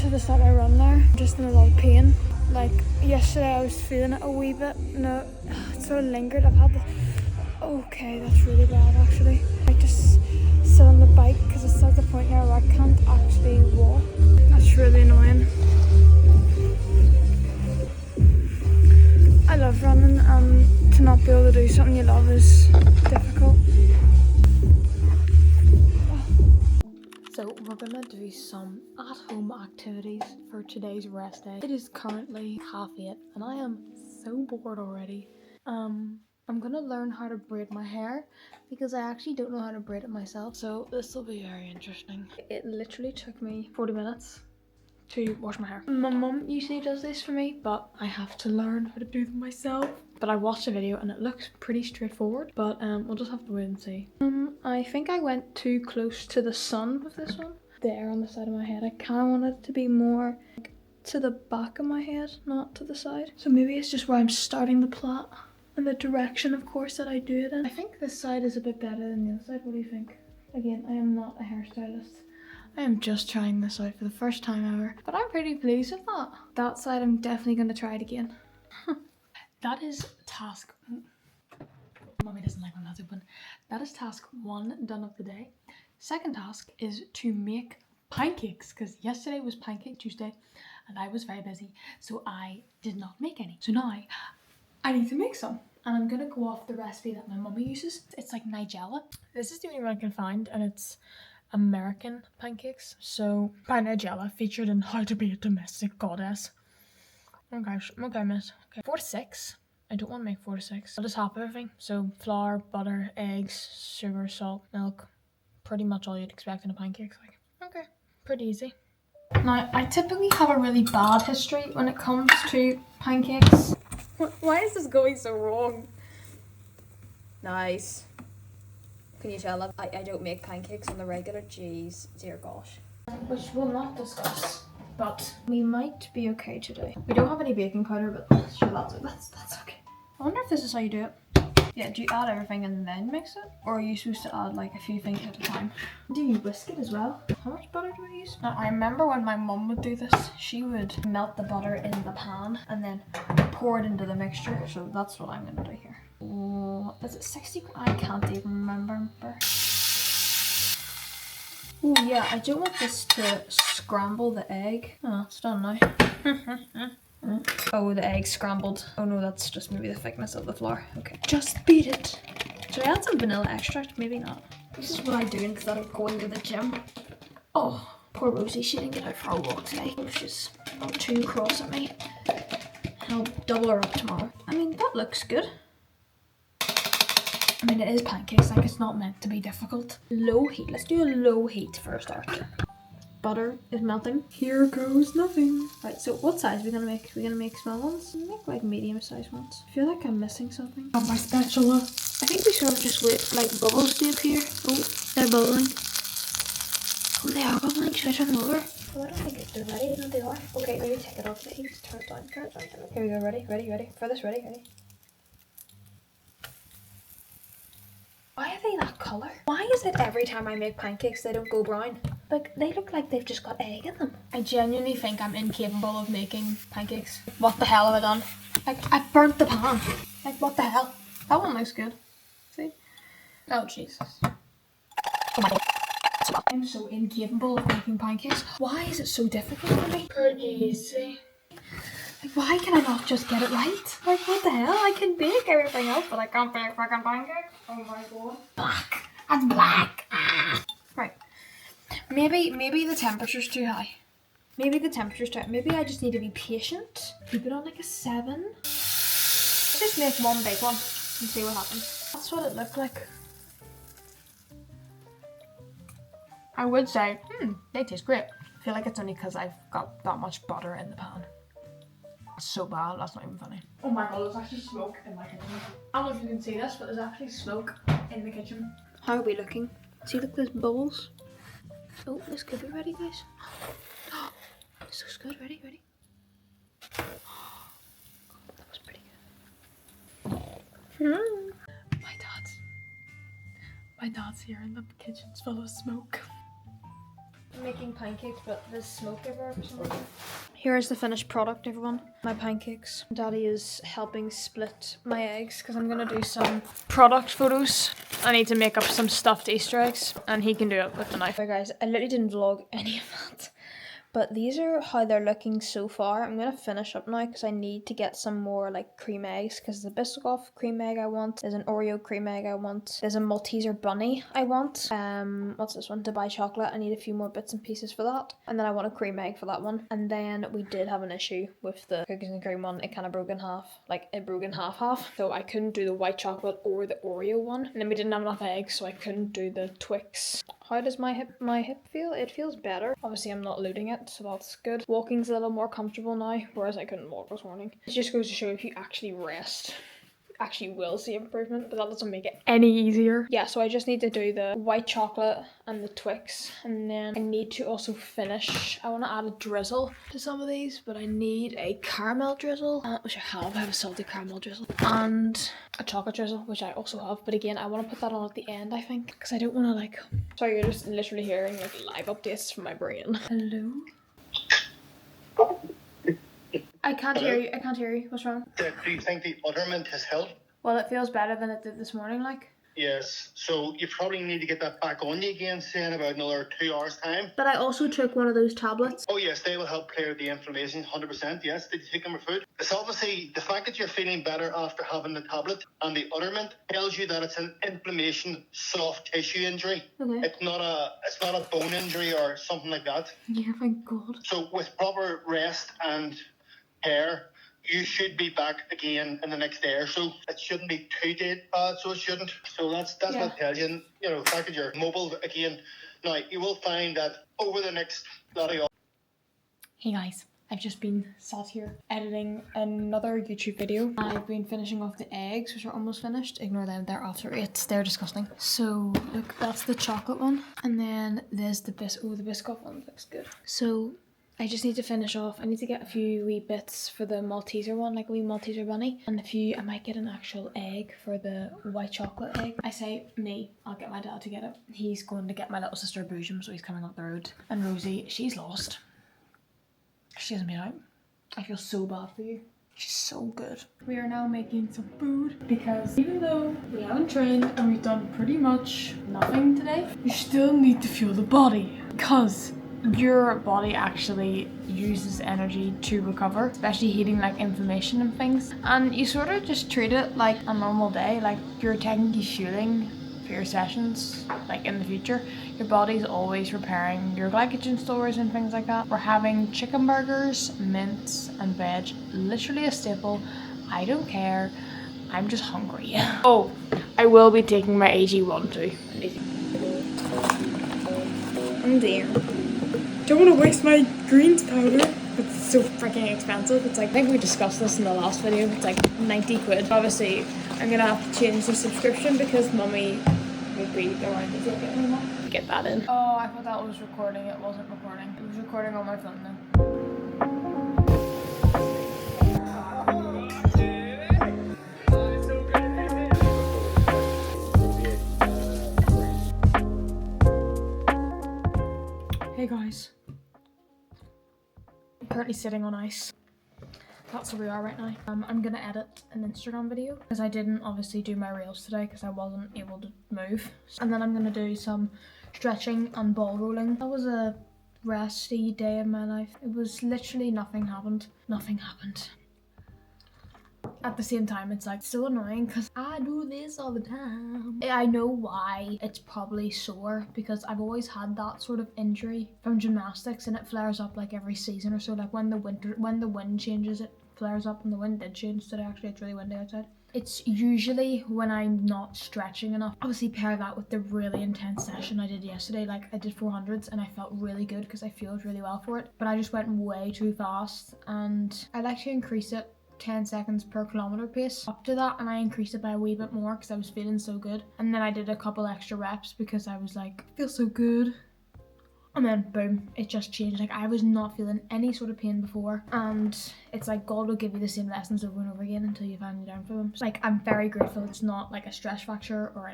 just had to stop my run there. I'm just in a lot of pain. Like yesterday I was feeling it a wee bit. No, it sort of lingered. I've had the... Okay, that's really bad actually. I just sit on the bike because it's at the point now where I can't actually walk. That's really annoying. I love running and to not be able to do something you love is difficult. So we're gonna do some at-home activities for today's rest day. It is currently 8:30 and I am so bored already. I'm gonna learn how to braid my hair because I actually don't know how to braid it myself. So this will be very interesting. It literally took me 40 minutes to wash my hair. My mum usually does this for me, but I have to learn how to do them myself. But I watched the video and it looks pretty straightforward, but we'll just have to wait and see. I think I went too close to the sun with this one. There on the side of my head. I kind of want it to be more like to the back of my head, not to the side. So maybe it's just where I'm starting the plait and the direction, of course, that I do it in. I think this side is a bit better than the other side. What do you think? Again, I am not a hairstylist. I am just trying this out for the first time ever, but I'm pretty pleased with that. That side, I'm definitely going to try it again. That is task... Mommy doesn't like when that's open. That is task 1 done of the day. Second task is to make pancakes, because yesterday was Pancake Tuesday and I was very busy, so I did not make any. So now I need to make some. And I'm going to go off the recipe that my mummy uses. It's like Nigella. This is the only one I can find, and it's American pancakes. So by Nigella, featured in How to Be a Domestic Goddess. Okay, miss. Okay. 4 to 6. I don't want to make 4 to 6. I'll just half everything. So flour, butter, eggs, sugar, salt, milk. Pretty much all you'd expect in a pancake. Like, okay, pretty easy. Now, I typically have a really bad history when it comes to pancakes. Why is this going so wrong? Nice. Can you tell that I don't make pancakes on the regular? Jeez, dear gosh. Which we'll not discuss, but we might be okay today. We don't have any baking powder, but sure, that's okay. I wonder if this is how you do it. Yeah, do you add everything and then mix it? Or are you supposed to add like a few things at a time? Do you whisk it as well? How much butter do I use? Now, I remember when my mum would do this, she would melt the butter in the pan and then pour it into the mixture. So that's what I'm gonna do here. Oh, is it 60? I can't even remember. Oh yeah, I don't want this to scramble the egg. Oh, it's done now. Oh, the egg scrambled. Oh no, that's just maybe the thickness of the flour. Okay. Just beat it. Should I add some vanilla extract? Maybe not. This is what I do instead of going to the gym. Oh, poor Rosie. She didn't get out for a walk today. She's not too cross at me. I'll double her up tomorrow. I mean, that looks good. I mean, it is pancakes. Like, it's not meant to be difficult. Low heat. Let's do a low heat for a start. Butter is melting. Here goes nothing. Right, so what size are we gonna make? We're gonna make small ones? Make like medium sized ones. I feel like I'm missing something. Oh, my spatula. I think we sort of just wait like bubbles to appear. Oh, they're bubbling. Oh, they are bubbling. Should I turn them over? Oh, I don't think they're ready. No, they are. Okay, maybe take it off the heat. Turn it down. Turn it down. Here we go. Ready. For this, ready. Why are they that colour? Why is it every time I make pancakes they don't go brown? Like, they look like they've just got egg in them. I genuinely think I'm incapable of making pancakes. What the hell have I done? Like, I burnt the pan. Like, what the hell? That one looks good. See? Oh, Jesus. Oh my God. I'm so incapable of making pancakes. Why is it so difficult for me? Pretty easy. Like, why can I not just get it right? Like, what the hell? I can bake everything else, but I can't bake fucking pancakes. Oh my God. Black. And black. Ah. Right. Maybe the temperature's too high. Maybe I just need to be patient. Keep it on like a 7. Let's just make one big one and see what happens. That's what it looked like. I would say, they taste great. I feel like it's only because I've got that much butter in the pan. It's so bad, that's not even funny. Oh my God, there's actually smoke in my kitchen. I don't know if you can see this, but there's actually smoke in the kitchen. How are we looking? See, look, there's bubbles. Oh, this could be ready, guys. This looks good. Ready? That was pretty good. My dad's here and the kitchen's full of smoke. making pancakes, but there's smoke everywhere for some reason. Here is the finished product, everyone. My pancakes. Daddy is helping split my eggs because I'm gonna do some product photos. I need to make up some stuffed Easter eggs, and he can do it with the knife. Right, guys, I literally didn't vlog any of that. But these are how they're looking so far. I'm gonna finish up now because I need to get some more like cream eggs, because there's a Biscoff cream egg I want, there's an Oreo cream egg I want, there's a Malteser bunny I want, what's this one, Dubai chocolate. I need a few more bits and pieces for that, and then I want a cream egg for that one. And then we did have an issue with the cookies and cream one. It kind of broke in half, like it broke in half, so I couldn't do the white chocolate or the Oreo one, and then we didn't have enough eggs, so I couldn't do the Twix. How does my hip feel? It feels better. Obviously I'm not looting it, so that's good. Walking's a little more comfortable now, whereas I couldn't walk this morning. It just goes to show if you actually rest, you actually will see improvement, but that doesn't make it any easier. Yeah, so I just need to do the white chocolate and the Twix, and then I need to also finish. I want to add a drizzle to some of these, but I need a caramel drizzle, which I have. I have a salty caramel drizzle, and a chocolate drizzle, which I also have, but again I want to put that on at the end, I think, because I don't want to like... Sorry, you're just literally hearing like live updates from my brain. Hello? I can't hear you. I can't hear you. What's wrong? Do you think the utterment has helped? Well, it feels better than it did this morning, like. Yes. So you probably need to get that back on you again, say in about another 2 hours' time. But I also took one of those tablets. Oh yes, they will help clear the inflammation, 100%. Yes. Did you take them for food? It's obviously the fact that you're feeling better after having the tablet and the utterment tells you that it's an inflammation, soft tissue injury. Okay. It's not a bone injury or something like that. Yeah, thank God. So with proper rest and care, you should be back again in the next day or so. It shouldn't be too bad, so it shouldn't. So that's what it tells you. And, you know, the fact that you're mobile again. Now, you will find that over the next lot of... Hey guys, I've just been sat here editing another YouTube video. I've been finishing off the eggs, which are almost finished. Ignore them, they're after it. They're disgusting. So look, that's the chocolate one. And then there's the the Biscoff one looks good. So I just need to finish off. I need to get a few wee bits for the Malteser one, like a wee Malteser bunny. And I might get an actual egg for the white chocolate egg. I say me, I'll get my dad to get it. He's going to get my little sister Boojum, so he's coming up the road. And Rosie, she's lost. She hasn't been out. I feel so bad for you. She's so good. We are now making some food because even though we haven't trained and we've done pretty much nothing today, you still need to fuel the body because your body actually uses energy to recover, especially healing like inflammation and things. And you sort of just treat it like a normal day, like you're technically fueling for your sessions, like in the future. Your body's always repairing your glycogen stores and things like that. We're having chicken burgers, mince and veg, literally a staple. I don't care, I'm just hungry. Oh, I will be taking my AG1 too. Oh dear. Don't want to waste my greens powder. It's so freaking expensive. It's like, I think we discussed this in the last video. It's like 90 quid. Obviously, I'm gonna have to change the subscription because mummy would be around to take it anymore. Get that in. Oh, I thought that was recording. It wasn't recording. It was recording on my phone though. Hey guys. I'm currently sitting on ice. That's where we are right now. I'm gonna edit an Instagram video because I didn't obviously do my reels today because I wasn't able to move. And then I'm gonna do some stretching and ball rolling. That was a resty day in my life. It was literally nothing happened. Nothing happened. At the same time, it's like so annoying because I do this all the time. I know why it's probably sore because I've always had that sort of injury from gymnastics and it flares up like every season or so. Like when the wind changes, it flares up, and the wind did change today. Actually, it's really windy outside. It's usually when I'm not stretching enough. Obviously pair that with the really intense session I did yesterday. Like I did 400s and I felt really good because I fueled really well for it. But I just went way too fast and I like to increase it 10 seconds per kilometer pace up to that, and I increased it by a wee bit more because I was feeling so good. And then I did a couple extra reps because I was like, I feel so good. And then boom, it just changed. Like I was not feeling any sort of pain before, and it's like God will give you the same lessons over and over again until you finally learn from them. Like I'm very grateful it's not like a stress fracture or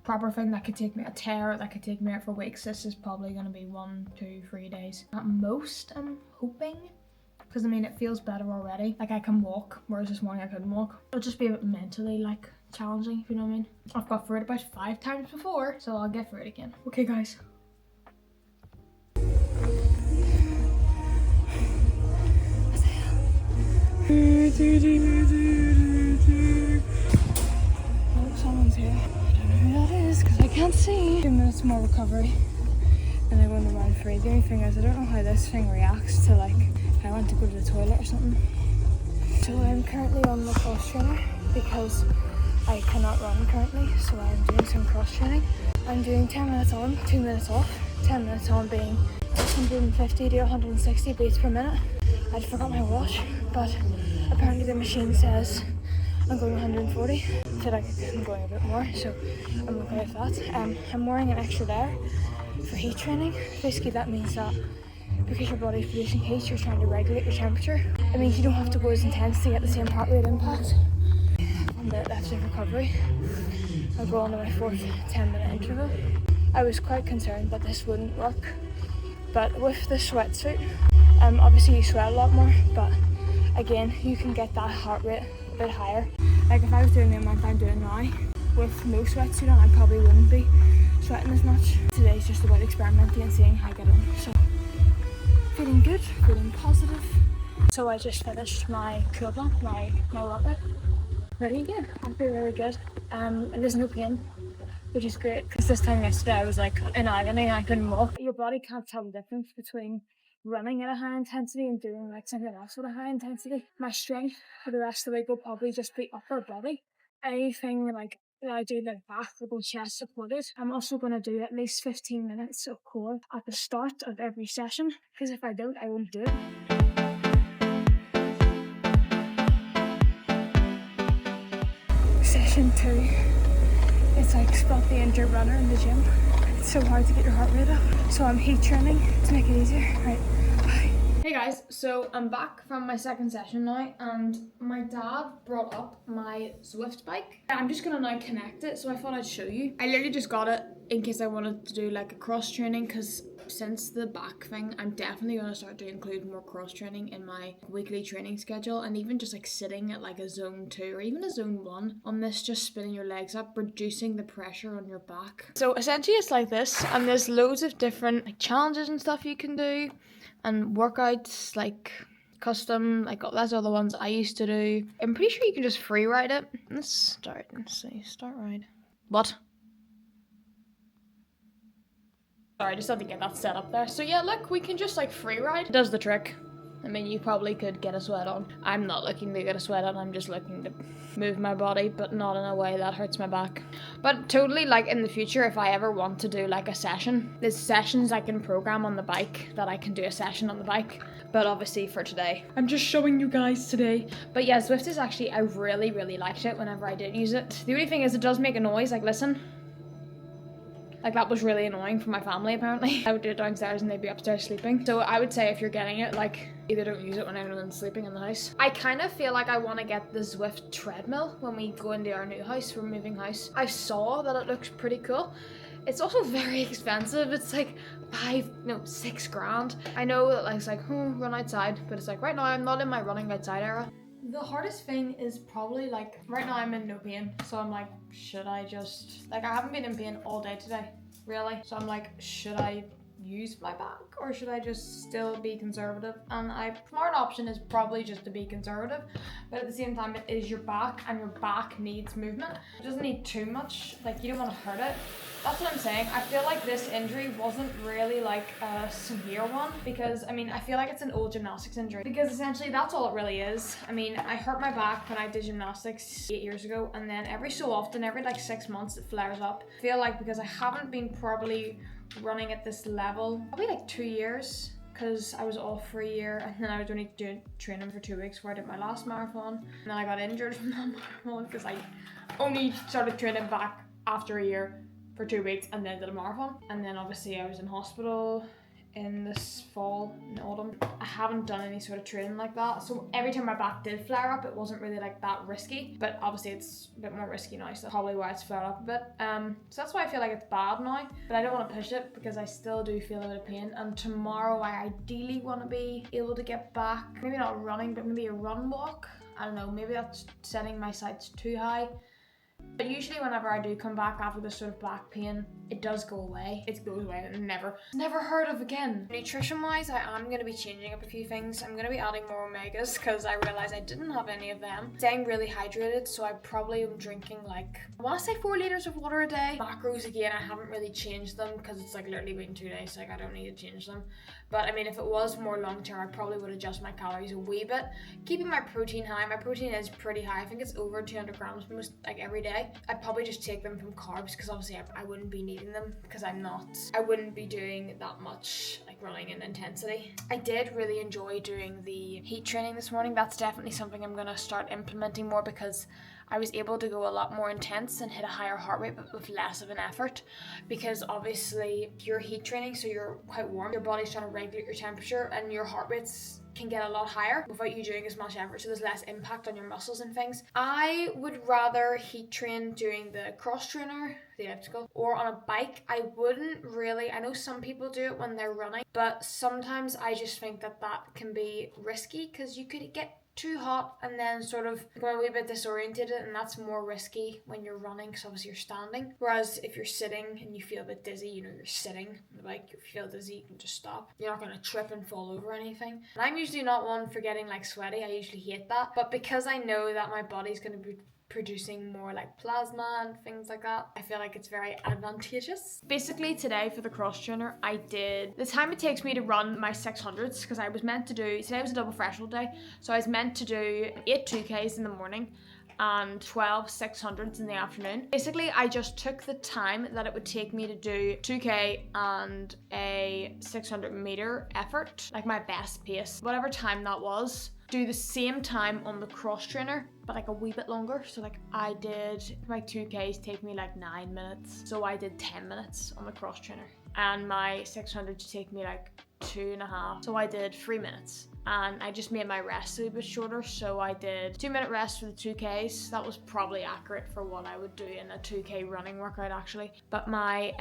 proper thing that could take me, a tear that could take me out for weeks, this is probably going to be 1, 2, 3 days at most, I'm hoping. Because I mean, it feels better already. Like I can walk, whereas this morning I couldn't walk. It'll just be a bit mentally like challenging, if you know what I mean. I've got through it about 5 times before, so I'll get through it again. Okay guys. Oh, someone's here. I don't know who that is because I can't see. 2 minutes more recovery and I'm going to round 3. The only thing is I don't know how this thing reacts to like if I want to go to the toilet or something. So I'm currently on the cross trainer because I cannot run currently, so I'm doing some cross training. I'm doing 10 minutes on, 2 minutes off. 10 minutes on being 150 to 160 beats per minute. I'd forgot my watch, but apparently the machine says I'm going 140. I feel like I'm going a bit more, so I'm okay with that. I'm wearing an extra layer for heat training. Basically that means that because your body's producing heat, you're trying to regulate your temperature. It means you don't have to go as intense to get the same heart rate impact on the left recovery. I'll go on to my 4th 10-minute interval. I was quite concerned that this wouldn't work, but with the sweatsuit, obviously you sweat a lot more, but again, you can get that heart rate a bit higher. Like if I was doing the amount I'm doing now, with no sweatsuit on, I probably wouldn't be sweating as much. Today's just about experimenting and seeing how I get on. So, feeling good, feeling positive. So I just finished my cool down, my workout. Ready again. I feel really good. And there's no pain, which is great because this time yesterday I was like in agony. I couldn't walk. Your body can't tell the difference between running at a high intensity and doing like something else with a high intensity. My strength for the rest of the week will probably just be upper body. Anything like that I do like back or go chest supported. I'm also going to do at least 15 minutes of core at the start of every session because if I don't, I won't do it. Session 2. It's like spot the injured runner in the gym. It's so hard to get your heart rate up. So I'm heat training to make it easier. Right, bye. Hey guys, so I'm back from my 2nd session now and my dad brought up my Zwift bike. I'm just gonna now connect it, so I thought I'd show you. I literally just got it in case I wanted to do like a cross training because since the back thing, I'm definitely going to start to include more cross training in my weekly training schedule, and even just like sitting at like a zone 2 or even a zone 1 on this, just spinning your legs up, reducing the pressure on your back. So essentially it's like this, and there's loads of different like challenges and stuff you can do and workouts like custom, like that's all the ones I used to do. I'm pretty sure you can just free ride it. Let's start and see, start ride. What? Sorry, I just had to get that set up there. So yeah, look, we can just like free ride. It does the trick. I mean, you probably could get a sweat on. I'm not looking to get a sweat on, I'm just looking to move my body, but not in a way that hurts my back. But totally, like in the future, if I ever want to do like a session, there's sessions I can program on the bike that I can do a session on the bike. But obviously for today, I'm just showing you guys today. But yeah, Zwift is actually, I really, really liked it whenever I did use it. The only thing is it does make a noise, like listen. Like that was really annoying for my family apparently. I would do it downstairs and they'd be upstairs sleeping. So I would say if you're getting it, like either don't use it when anyone's sleeping in the house. I kind of feel like I want to get the Zwift treadmill when we go into our new house, we're moving house. I saw that it looks pretty cool. It's also very expensive. It's like 6 grand. I know that like it's like, run outside, but it's like right now I'm not in my running outside era. The hardest thing is probably like, right now I'm in no pain, so I'm like, should I just, like I haven't been in pain all day today, really. So I'm like, should I use my back or should I just still be conservative? And smart option is probably just to be conservative, but at the same time it is your back and your back needs movement. It doesn't need too much, like you don't want to hurt it. That's what I'm saying. I feel like this injury wasn't really like a severe one because I mean I feel like it's an old gymnastics injury because essentially that's all it really is. I mean I hurt my back when I did gymnastics 8 years ago, and then every so often, every like 6 months it flares up. I feel like because I haven't been properly running at this level, probably like 2 years, because I was off for a year and then I was only doing training for 2 weeks before I did my last marathon, and then I got injured from that marathon because I only started training back after a year for 2 weeks and then did a marathon. And then obviously I was in hospital in this fall and autumn. I haven't done any sort of training like that, so every time my back did flare up, it wasn't really like that risky, but obviously it's a bit more risky now, so that's probably why it's flared up a bit. So that's why I feel like it's bad now, but I don't want to push it because I still do feel a bit of pain. And tomorrow I ideally want to be able to get back, maybe not running, but maybe a run walk. I don't know, maybe that's setting my sights too high. But usually whenever I do come back after this sort of back pain, it does go away. It goes away and never heard of again. Nutrition wise, I am going to be changing up a few things. I'm going to be adding more omegas because I realised I didn't have any of them. Staying really hydrated, so I probably am drinking like, I want to say 4 litres of water a day. Macros again, I haven't really changed them because it's like literally been 2 days, so like I don't need to change them. But I mean, if it was more long term, I probably would adjust my calories a wee bit. Keeping my protein high. My protein is pretty high. I think it's over 200 grams most like every day. I'd probably just take them from carbs because obviously I wouldn't be needing them because I wouldn't be doing that much like running in intensity. I did really enjoy doing the heat training this morning. That's definitely something I'm going to start implementing more because I was able to go a lot more intense and hit a higher heart rate but with less of an effort, because obviously you're heat training, so you're quite warm, your body's trying to regulate your temperature and your heart rates can get a lot higher without you doing as much effort, so there's less impact on your muscles and things. I would rather heat train doing the cross trainer, the elliptical, or on a bike. I wouldn't really, I know some people do it when they're running, but sometimes I just think that can be risky because you could get too hot and then sort of become a wee bit disoriented, and that's more risky when you're running because obviously you're standing. Whereas if you're sitting and you feel a bit dizzy, you know, you're sitting on the bike, you feel dizzy, you can just stop. You're not going to trip and fall over anything. And I'm usually not one for getting like sweaty. I usually hate that. But because I know that my body's going to be producing more like plasma and things like that, I feel like it's very advantageous. Basically today for the cross trainer, I did the time it takes me to run my 600s, because I was meant to do, today was a double threshold day, so I was meant to do 8 2Ks in the morning and 12 600s in the afternoon. Basically I just took the time that it would take me to do 2K and a 600 meter effort, like my best pace, whatever time that was, do the same time on the cross trainer but like a wee bit longer. So like I did, my 2Ks take me like 9 minutes, so I did 10 minutes on the cross trainer, and my 600s take me like 2.5, so I did 3 minutes. And I just made my rest a little bit shorter, so I did 2-minute rest for the 2Ks. That was probably accurate for what I would do in a 2K running workout actually. But my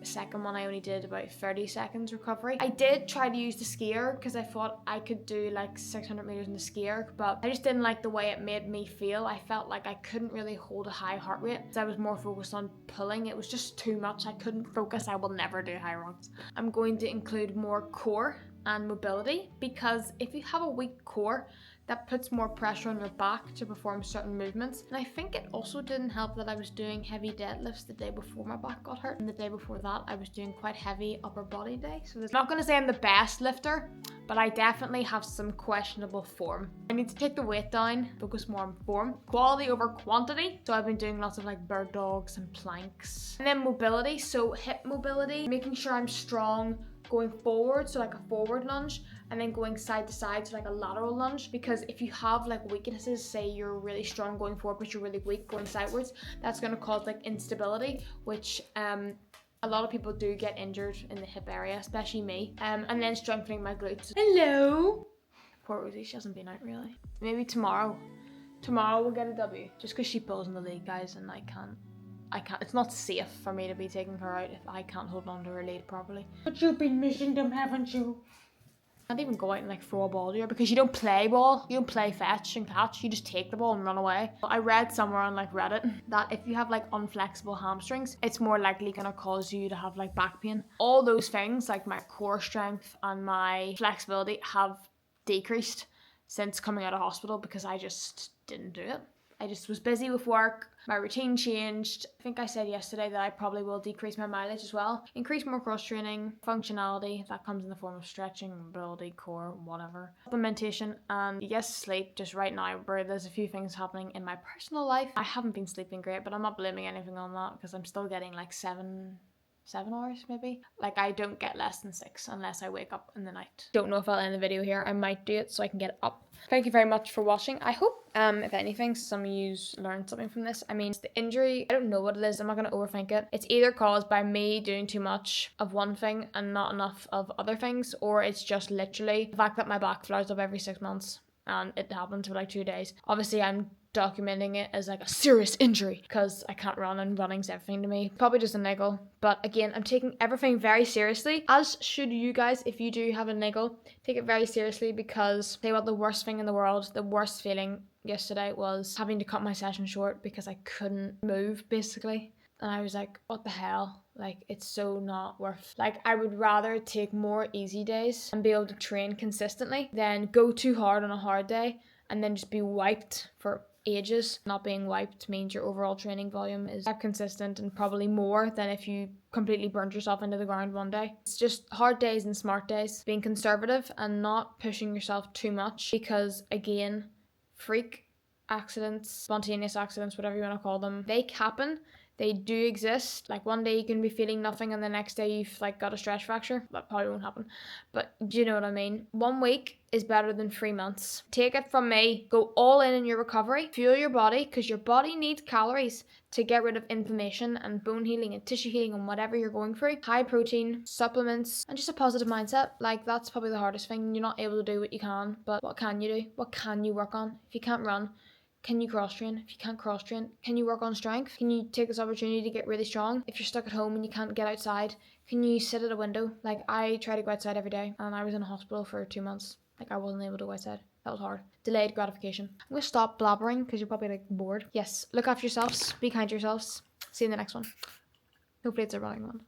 second one I only did about 30 seconds recovery. I did try to use the skier because I thought I could do like 600 meters in the skier, but I just didn't like the way it made me feel. I felt like I couldn't really hold a high heart rate, so I was more focused on pulling. It was just too much. I couldn't focus. I will never do high rocks. I'm going to include more core and mobility, because if you have a weak core, that puts more pressure on your back to perform certain movements. And I think it also didn't help that I was doing heavy deadlifts the day before my back got hurt, and the day before that I was doing quite heavy upper body day. So I'm not going to say I'm the best lifter, but I definitely have some questionable form. I need to take the weight down, focus more on form, quality over quantity. So I've been doing lots of like bird dogs and planks. And then mobility, so hip mobility, making sure I'm strong going forward, so like a forward lunge, and then going side to side, so like a lateral lunge. Because if you have like weaknesses, say you're really strong going forward but you're really weak going sideways, that's going to cause like instability, which a lot of people do get injured in the hip area, especially me. And then strengthening my glutes. Hello. Poor Rosie, she hasn't been out really. Maybe tomorrow we'll get a W, just because she pulls in the lead, guys, and I can't, it's not safe for me to be taking her out if I can't hold on to her lead properly. But you've been missing them, haven't you? I can't even go out and like throw a ball to her, because you don't play ball, you don't play fetch and catch, you just take the ball and run away. I read somewhere on like Reddit that if you have like unflexible hamstrings, it's more likely gonna cause you to have like back pain. All those things, like my core strength and my flexibility, have decreased since coming out of hospital because I just didn't do it. I just was busy with work, my routine changed. I think I said yesterday that I probably will decrease my mileage as well. Increase more cross training, functionality, that comes in the form of stretching, mobility, core, whatever. Supplementation, and yes, sleep. Just right now, where there's a few things happening in my personal life. I haven't been sleeping great, but I'm not blaming anything on that because I'm still getting like 7 7 hours maybe. Like I don't get less than 6 unless I wake up in the night. Don't know if I'll end the video here. I might do it so I can get it up. Thank you very much for watching. I hope if anything some of you learned something from this. I mean, the injury, I don't know what it is. I'm not going to overthink it. It's either caused by me doing too much of one thing and not enough of other things, or it's just literally the fact that my back flares up every 6 months and it happened for like 2 days. Obviously I'm documenting it as like a serious injury because I can't run and running's everything to me. Probably just a niggle, but again, I'm taking everything very seriously, as should you guys. If you do have a niggle, take it very seriously, because say what, the worst thing in the world, the worst feeling yesterday was having to cut my session short because I couldn't move basically. And I was like, what the hell? Like, it's so not worth. Like, I would rather take more easy days and be able to train consistently than go too hard on a hard day and then just be wiped for ages. Not being wiped means your overall training volume is consistent and probably more than if you completely burned yourself into the ground one day. It's just hard days and smart days. Being conservative and not pushing yourself too much, because again, freak accidents, spontaneous accidents, whatever you want to call them, they happen. They do exist. Like one day you can be feeling nothing and the next day you've like got a stress fracture. That probably won't happen, but do you know what I mean? 1 week is better than 3 months. Take it from me. Go all in your recovery. Fuel your body, because your body needs calories to get rid of inflammation and bone healing and tissue healing and whatever you're going through. High protein, supplements, and just a positive mindset. Like that's probably the hardest thing. You're not able to do what you can, but what can you do? What can you work on? If you can't run, can you cross train? If you can't cross train, can you work on strength? Can you take this opportunity to get really strong? If you're stuck at home and you can't get outside, can you sit at a window? Like I try to go outside every day and I was in a hospital for 2 months. Like I wasn't able to go outside. That was hard. Delayed gratification. I'm gonna stop blabbering because you're probably like bored. Yes, look after yourselves. Be kind to yourselves. See you in the next one. Hopefully it's a running one.